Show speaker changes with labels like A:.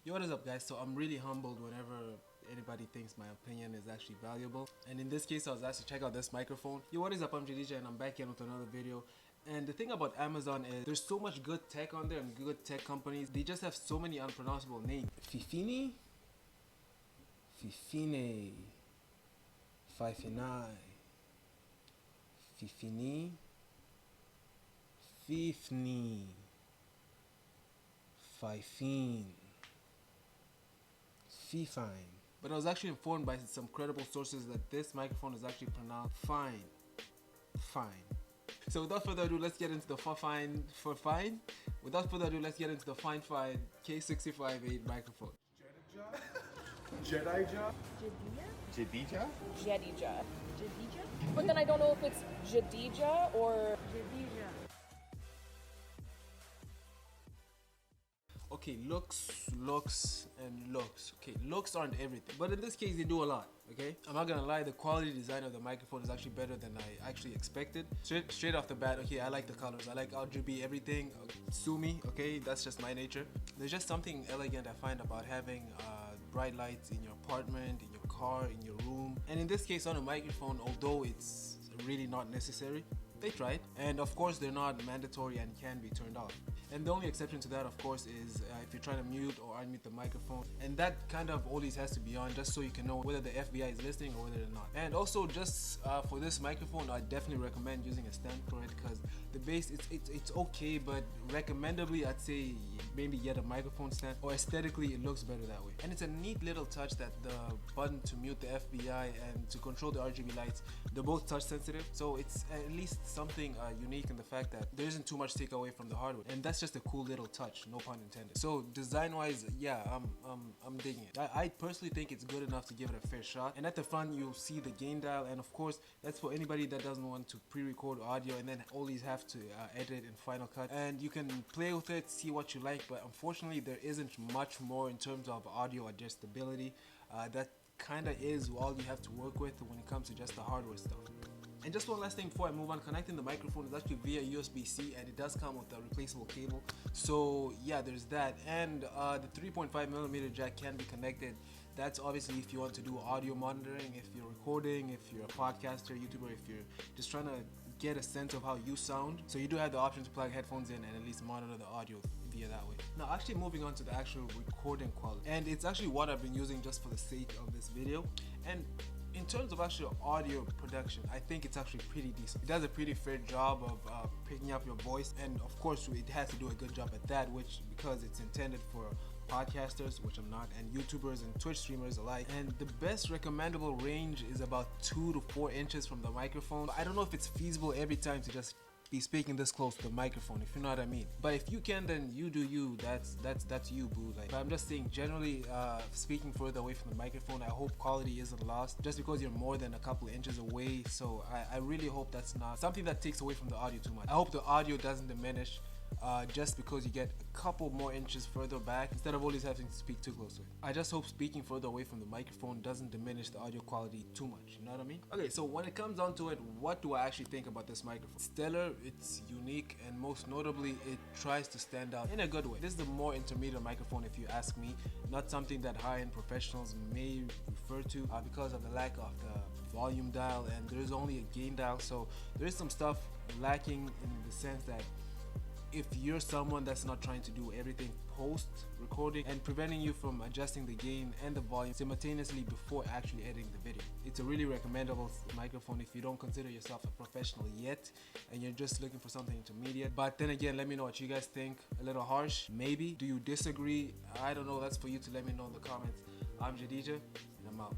A: Yo, what is up guys? So I'm really humbled whenever anybody thinks my opinion is actually valuable. And in this case, I was asked to check out this microphone. Yo, what is up? I'm Jadija and I'm back again with another video. And the thing about Amazon is there's so much good tech on there and good tech companies. They just have so many unpronounceable names. Fifine? Fifine. Fifine. Fifine. Fifine. Fifine. Fifine. But I was actually informed by some credible sources that this microphone is actually pronounced fine. Fine. So without further ado, let's get into the Fifine. Without further ado, let's get into the fine K658 microphone.
B: Jedija?
C: Jadija?
D: Jedija. Jadija? But then I don't know if it's Jadija or
B: Jedija.
A: Okay, looks, and looks. Okay, looks aren't everything, but in this case, they do a lot. Okay, I'm not gonna lie, the quality design of the microphone is actually better than I actually expected. Straight off the bat, okay, I like the colors. I like RGB, everything. Sue me, okay, that's just my nature. There's just something elegant I find about having bright lights in your apartment, in your car, in your room. And in this case, on a microphone, although it's really not necessary, they tried. And of course, they're not mandatory and can be turned off. And the only exception to that, of course, is if you're trying to mute or unmute the microphone. And that kind of always has to be on just so you can know whether the FBI is listening or whether they're not. And also, just for this microphone, I definitely recommend using a stand for it because the bass, it's okay, but recommendably, I'd say maybe get a microphone stand, or aesthetically, it looks better that way. And it's a neat little touch that the button to mute the FBI and to control the RGB lights, they're both touch sensitive. So it's at least something unique in the fact that there isn't too much takeaway from the hardware. And that's just a cool little touch, no pun intended. So design wise, yeah, I'm digging it. I personally think it's good enough to give it a fair shot. And at the front you'll see the gain dial, and of course that's for anybody that doesn't want to pre-record audio and then always have to edit in Final Cut. And you can play with it, see what you like, but unfortunately there isn't much more in terms of audio adjustability. That kinda is all you have to work with when it comes to just the hardware stuff. And just one last thing before I move on, connecting the microphone is actually via USB-C, and it does come with a replaceable cable. So yeah, there's that. And the 3.5mm jack can be connected. That's obviously if you want to do audio monitoring, if you're recording, if you're a podcaster, YouTuber, if you're just trying to get a sense of how you sound. So you do have the option to plug headphones in and at least monitor the audio via that way. Now actually moving on to the actual recording quality. And it's actually what I've been using just for the sake of this video. And in terms of actual audio production, I think it's actually pretty decent. It does a pretty fair job of picking up your voice, and of course it has to do a good job at that, which because it's intended for podcasters, which I'm not, and YouTubers and Twitch streamers alike. And the best recommendable range is about 2 to 4 inches from the microphone. But I don't know if it's feasible every time to just be speaking this close to the microphone, if you know what I mean. But if you can, then you do you. That's you, boo. Like, but I'm just saying, generally, speaking further away from the microphone, I hope quality isn't lost just because you're more than a couple of inches away. So I really hope that's not something that takes away from the audio too much. I hope the audio doesn't diminish just because you get a couple more inches further back instead of always having to speak too close to it. I just hope speaking further away from the microphone doesn't diminish the audio quality too much, you know what I mean? Okay, so when it comes down to it, what do I actually think about this microphone? Stellar, it's unique, and most notably, it tries to stand out in a good way. This is the more intermediate microphone if you ask me, not something that high-end professionals may refer to because of the lack of the volume dial, and there is only a gain dial, so there is some stuff lacking in the sense that if you're someone that's not trying to do everything post recording and preventing you from adjusting the gain and the volume simultaneously before actually editing the video. It's a really recommendable microphone if you don't consider yourself a professional yet and you're just looking for something intermediate. But then again, let me know what you guys think. A little harsh, maybe? Do you disagree? I don't know, that's for you to let me know in the comments. I'm Jadija, and I'm out.